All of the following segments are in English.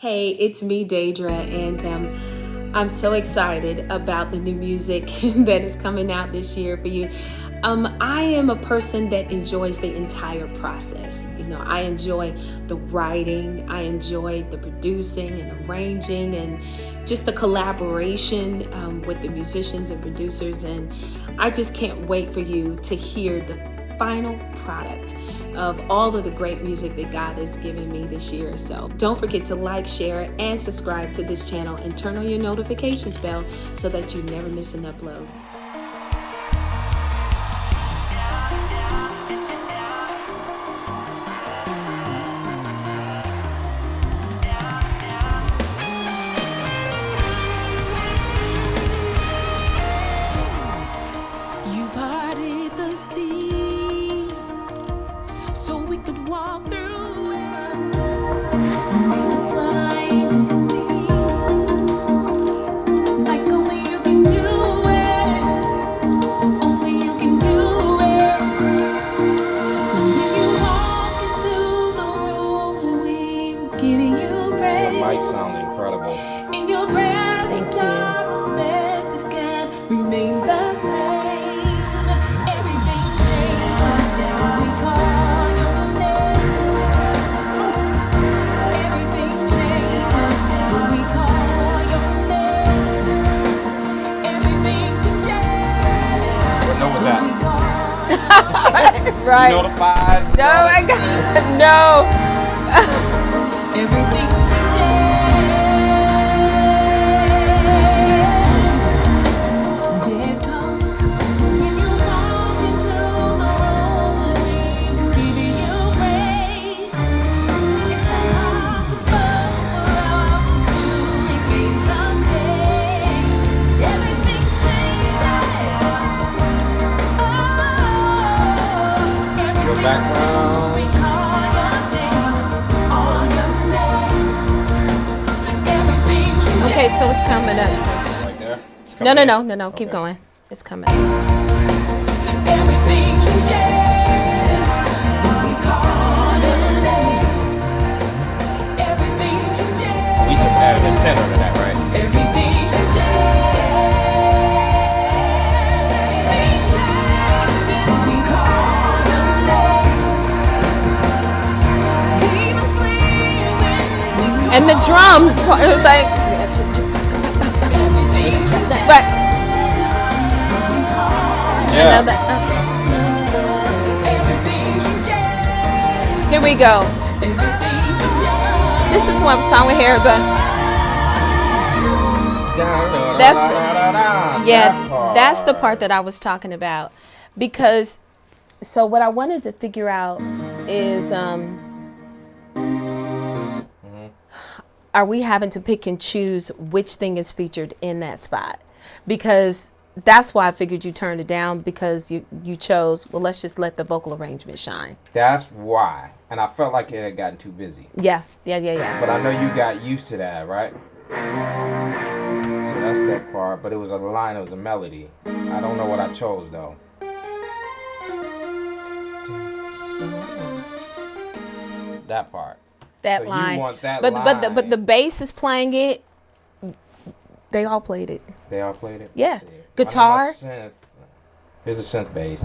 Hey, it's me, Da'dra, and I'm so excited about the new music that is coming out this year for you. I am a person that enjoys the entire process. I enjoy the writing, I enjoy the producing and arranging, and just the collaboration with the musicians and producers. And I just can't wait for you to hear the final product of all of the great music that God has given me this year. So don't forget to like, share, and subscribe to this channel and turn on your notifications bell so that you never miss an upload. You parted the sea so we could walk through it. Made the blind to see, like only you can do it. Only you can do it. 'Cause when you walk into the room, we're giving you praise. Your mic sounds incredible. In your presence, our perspective can remain the same. Everything changes when we call your name. Everything changes when we call your name. Everything changes. What note was that? Right. You know the fives? No, I got no. Everything changes. Death comes when you walk into the room. We're giving you praise. It's impossible for us to remain the same. Everything changes. Your background. Okay, so it's coming up. Right there? It's coming in? No. Keep Okay. going. It's coming. Everything changes when we call your name. Everything changes. We just added a center to that, right? Everything changes. Everything changes. We call your name. Demons flee when we call. And the drum, it was like, Everything changes. but We call. Yeah. another. Everything changes. Here we go. Everything changes. This is what song we hear, but that's the part that I was talking about. Because, so what I wanted to figure out is, are we having to pick and choose which thing is featured in that spot? Because that's why I figured you turned it down, because you chose, well, let's just let the vocal arrangement shine. That's why. And I felt like it had gotten too busy. Yeah. But I know you got used to that, right? So that's that part. But it was a line, it was a melody. I don't know what I chose, though. That part. That So line. you want that but line. but the bass is playing it. They all played it. They all played it? Yeah. Let's see. Guitar. I know my synth. Here's a synth bass.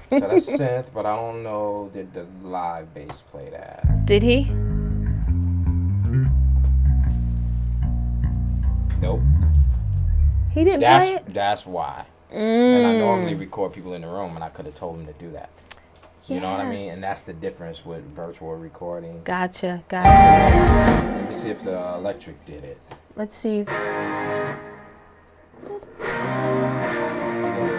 So that's synth, but I don't know did the live bass play that. Did he? Nope. He didn't play it. That's why. And I normally record people in the room, and I could have told him to do that. You know what I Yeah. mean? And that's the difference with virtual recording. Gotcha. Let me see if the electric did it. Let's see. He didn't do it.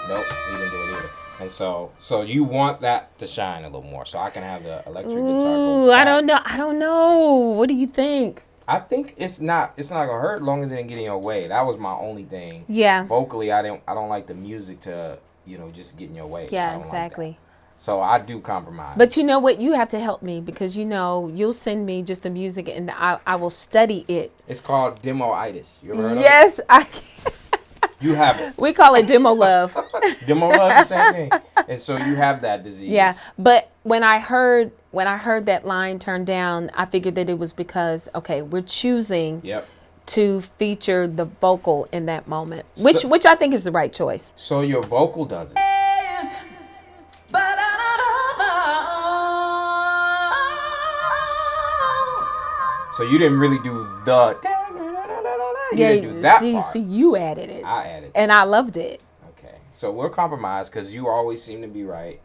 Nope, he didn't do it either. And so you want that to shine a little more, so I can have the electric guitar go Ooh, I back. don't know. What do you think? I think it's not gonna hurt as long as it didn't get in your way. That was my only thing. Yeah. Vocally, I don't like the music to just get in your way. I Yeah, don't like exactly. that. So I do compromise. But you know what? You have to help me, because you'll send me just the music and I will study it. It's called demoitis. You ever heard of it? Yes, I can. You have it. We call it demo love. Demo love, the same thing. And so you have that disease. Yeah, but when I heard that line turned down, I figured that it was because, okay, we're choosing Yep. to feature the vocal in that moment, which I think is the right choice. So your vocal does it. So you didn't really do the. You didn't do that part. See, you added it. I added it. And I loved it. Okay, so we're compromised because you always seem to be right.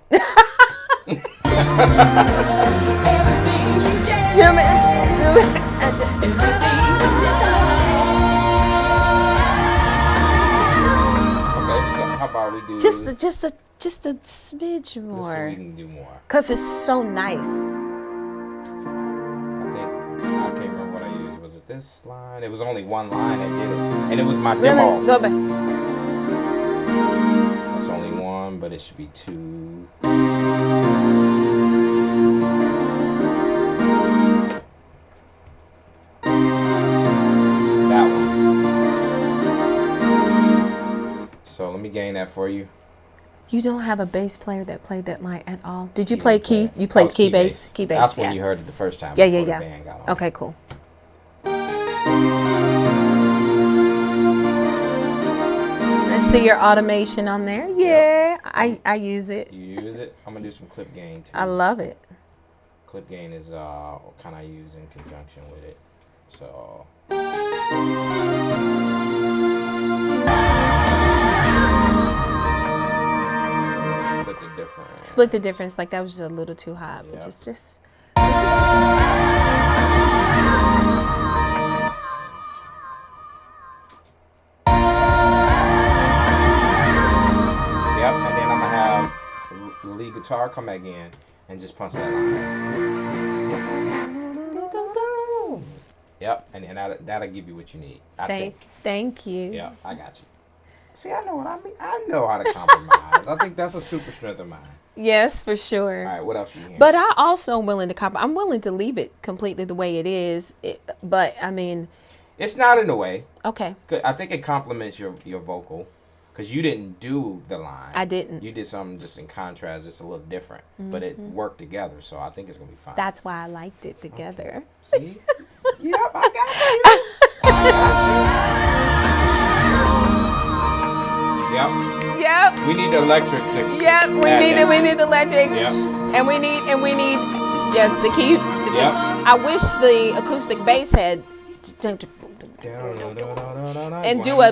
Okay, so how about we do just a smidge just so more, we can do more. cause it's so nice. I can't remember what I used. Was it this line? It was only one line that did it, and it was my Really? demo. Go back. That's only one, but it should be two. That one. So let me gain that for you. You don't have a bass player that played that line at all. Did you Key play bass key? player. You That played was key bass. Key bass. That's when Yeah. you heard it the first time. Yeah, before yeah, the yeah. band got on. Okay, cool. Let's see your automation on there. Yeah, I use it. You use it. I'm gonna do some clip gain too. I love it. Clip gain is kind of used in conjunction with it. So. Split the difference. Split the difference. Like that was just a little too high, but Yep. just. Yep, and then I'm gonna have the lead guitar come back in and just punch that line. Yep, and then that'll give you what you need. I think. Thank you. Yeah, I got you. See, I know what I mean. I know how to compromise. I think that's a super strength of mine. Yes, for sure. All right, what else you hearing? But I also am willing to I'm willing to leave it completely the way it is. But I mean, It's not in a way. okay, 'Cause I think it complements your vocal. Because you didn't do the line. I didn't. You did something just in contrast, just a little different. But it worked together, so I think it's going to be fine. That's why I liked it together. See? Yep, I got you. I got you. Yep. Yep. We need the electric to. Yep. We add need that. it. We need the electric. Yep. And we need yes the key. Yep. I wish the acoustic bass had and do a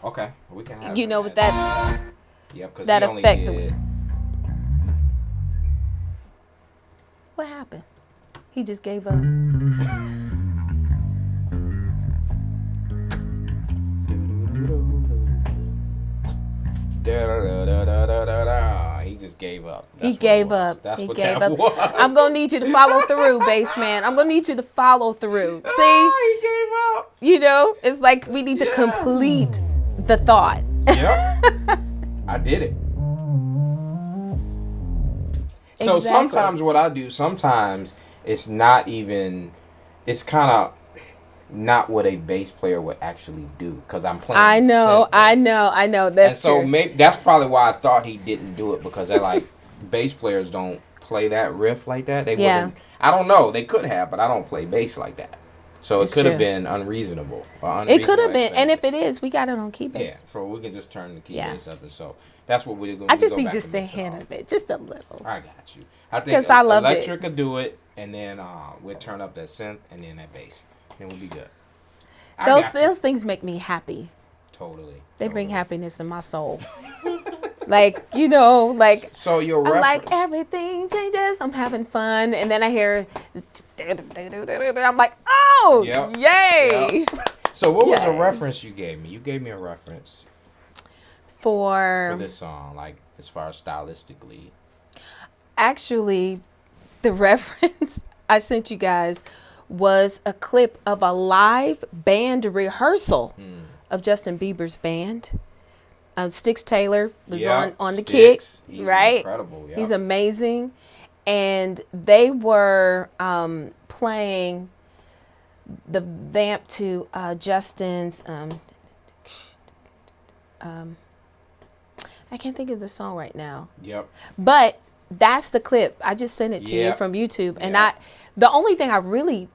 Okay, we can have you know that. with that Yep, because that he only effect. did. What happened? He just gave up. He just gave up. He That's what it gave was. up. That's He what gave that up. was. I'm gonna need you to follow through, bass man. I'm gonna need you to follow through. See, Oh, he gave up. you know, it's like we need to complete the thought. Yep. I did it. So Exactly. sometimes what I do, sometimes it's not even, it's kind of not what a bass player would actually do because I'm playing. I know. And That's so true. maybe that's probably why I thought he didn't do it because they're like bass players don't play that riff like that. They Yeah. wouldn't. I don't know. They could have, but I don't play bass like that. So It's it could have true. been unreasonable. Or It could have unreasonable been, and expectation. if it is, we got it on key Yeah, bass. so we can just turn the key Yeah. bass up, and so that's what we're going to do. I just need just a hint of it, just a little. I got you. I think 'Cause I loved it. electric could do it, and then we'll turn up that synth, and then that bass, and we'll be good. I got you. Those things make me happy. Totally. They bring totally. happiness in my soul. Like, you know, like So your I'm reference. like everything changes. I'm having fun, and then I hear, I'm like, oh, Yep. yay! So what was the Yay. reference you gave me? You gave me a reference For for this song, like as far as stylistically. actually, the reference I sent you guys was a clip of a live band rehearsal of Justin Bieber's band. Styx Taylor was Yeah, on the Styx. kick, He's right? incredible, yeah. He's amazing, and they were playing the vamp to Justin's I can't think of the song right now. Yep. But that's the clip. I just sent it to you Yep. from YouTube. And Yep. the only thing I really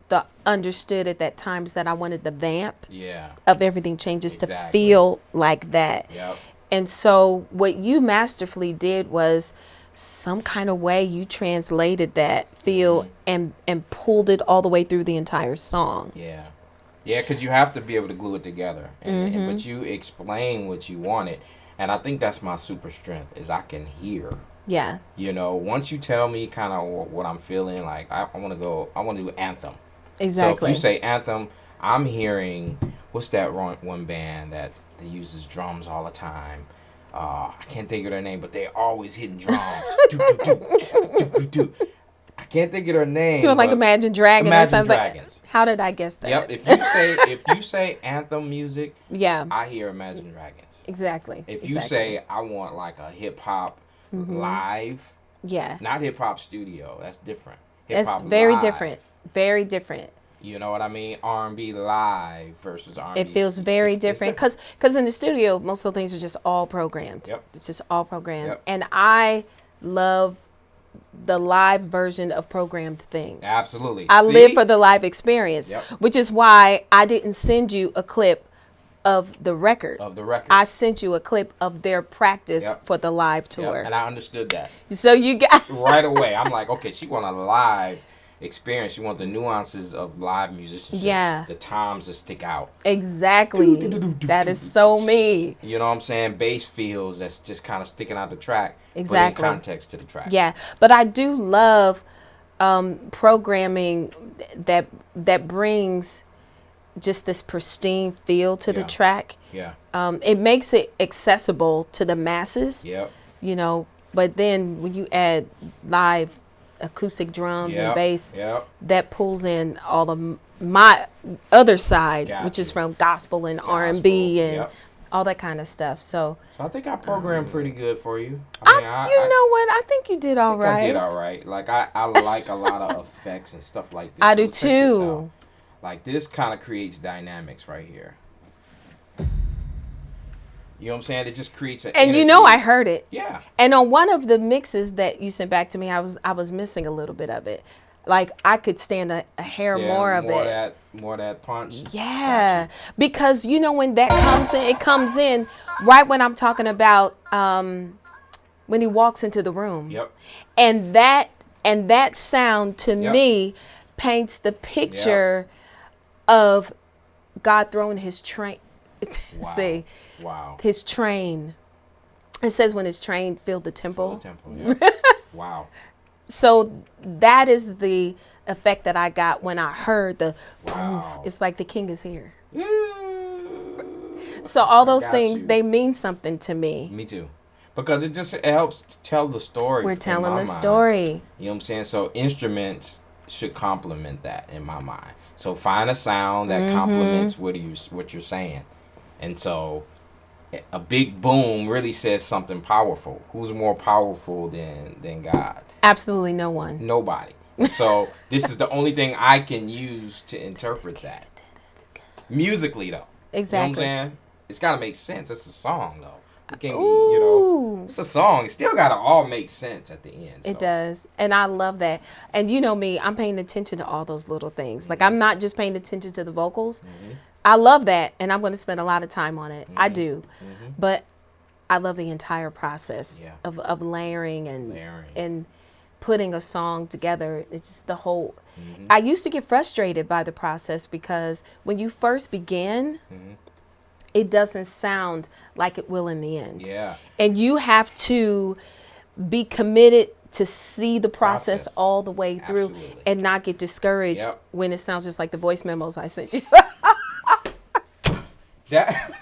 understood at that time is that I wanted the vamp Yeah. of Everything Changes to Exactly. feel like that. Yep. And so what you masterfully did was some kind of way you translated that feel and pulled it all the way through the entire song. Yeah. Yeah, because you have to be able to glue it together. But you explain what you wanted. And I think that's my super strength is I can hear. Yeah. You know, once you tell me kind of what I'm feeling, like I want to do Anthem. Exactly. So if you say Anthem, I'm hearing, what's that one band that uses drums all the time? I can't think of their name, but they're always hitting drums. Do, do, do, do, do. I can't think of their name. Doing like Imagine Dragons or Imagine something. Dragons. How did I guess that? Yep. If you say Anthem music, Yeah. I hear Imagine Dragons. Exactly. If you say I want like a hip hop live, yeah, not hip hop studio, that's different. it's Hip-hop very live. different. Very different. You know what I mean? R&B live versus R&B. It feels very It's different because in the studio most of the things are just all programmed. Yep. It's just all programmed, Yep. and I love the live version of programmed things. Absolutely. I See? live for the live experience, Yep. which is why I didn't send you a clip of the record. Of the record. I sent you a clip of their practice Yep. for the live Yep, tour. and I understood that So you got right away. I'm like, okay, she want a live experience. She want the nuances of live musicianship. Yeah. The times to stick out. exactly. That is so me. You know what I'm saying? Bass feels that's just kind of sticking out the track. Exactly. But in context to the track. Yeah, but I do love programming that brings just this pristine feel to the Yeah. track. Yeah. It makes it accessible to the masses, Yep. you know. But then when you add live acoustic drums and Yep. bass, Yep. that pulls in all of my other side, Got which is you. from gospel and R&B Gospel, and yep. all that kind of stuff. So So I think I programmed pretty good for you. you know what? I think you did all I right. did all right. Like I like a lot of effects and stuff like this. I So do check this too. out. Like this kind of creates dynamics right here. You know what I'm saying? It just creates an And you energy. know I heard it. Yeah. And on one of the mixes that you sent back to me, I was missing a little bit of it. Like I could stand a hair Yeah, more of it. More of that punch. Yeah, because you know when that comes in, it comes in right when I'm talking about when he walks into the room. Yep. And that sound to Yep. me paints the picture of God throwing his train. Wow. See, Wow. his train. It says when his train filled the temple. Full tempo. Yeah. Wow. So that is the effect that I got when I heard the Wow. poof. It's like the king is here. Yeah. So all those got things, you. they mean something to me. Me too. Because it helps to tell the story. We're in telling my the mind. story. You know what I'm saying? So instruments should complement that in my mind. So find a sound that complements what you're saying. And so a big boom really says something powerful. Who's more powerful than God? Absolutely no one. Nobody. So this is the only thing I can use to interpret that. Musically though. Exactly. You know what I'm saying? It's gotta make sense. It's a song though. It can't be, Ooh. it's a song. It still gotta all make sense at the end. It so. does. And I love that. And you know me, I'm paying attention to all those little things. Like I'm not just paying attention to the vocals. I love that. And I'm going to spend a lot of time on it. I do. But I love the entire process Yeah. of layering and Layering. and putting a song together. It's just the whole. I used to get frustrated by the process because when you first begin, it doesn't sound like it will in the end. Yeah. And you have to be committed to see the process all the way through. Absolutely. And not get discouraged Yep. when it sounds just like the voice memos I sent you. That.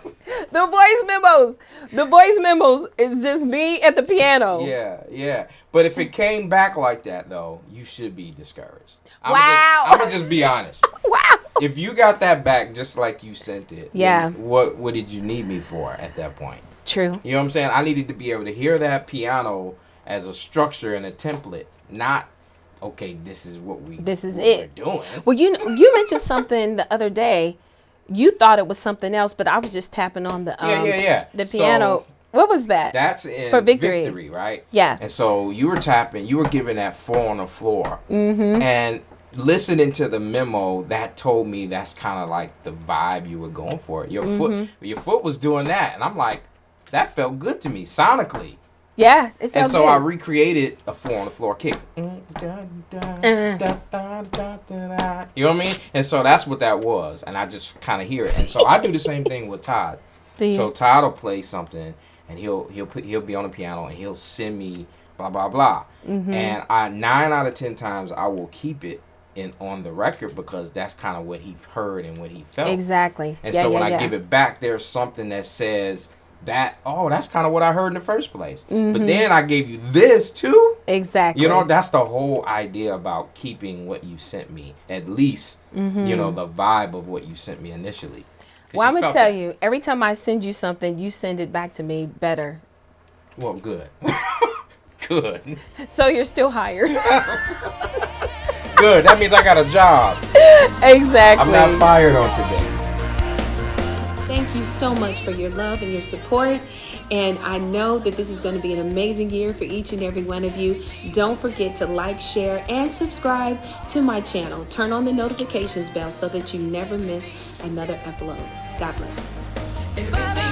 The voice memos is just me at the piano. Yeah. But if it came back like that though, you should be discouraged. Wow. I'm gonna just be honest. Wow. If you got that back just like you sent it, Yeah. then what did you need me for at that point? True. You know what I'm saying? I needed to be able to hear that piano as a structure and a template, not okay. This is what This is what it. we're doing. Well, you mentioned something the other day you thought it was something else, but I was just tapping on the the piano. So, what was that? That's in For victory. right? Yeah. And so you were tapping, you were giving that 4 on the floor. Mm-hmm. And listening to the memo, that told me that's kind of like the vibe you were going for. Your foot was doing that. And I'm like, that felt good to me sonically. Yeah, it felt And so good. I recreated a 4 on the floor kick. You know what I mean? And so that's what that was. And I just kind of hear it. And so I do the same thing with Todd. Do you? So Todd will play something, and he'll be on the piano, and he'll send me blah blah blah. Mm-hmm. And 9 out of 10 times I will keep it on the record because that's kind of what he heard and what he felt. Exactly. And so when I give it back, there's something that says that, oh, that's kind of what I heard in the first place. Mm-hmm. But then I gave you this too. Exactly. You know, that's the whole idea about keeping what you sent me. At least, you know, the vibe of what you sent me initially. Well, I'm going to tell you, every time I send you something, you send it back to me better. Well, good. Good. So you're still hired. Good. That means I got a job. Exactly. I'm not fired on today. Thank you so much for your love and your support. And I know that this is going to be an amazing year for each and every one of you. Don't forget to like, share, and subscribe to my channel. Turn on the notifications bell so that you never miss another upload. God bless.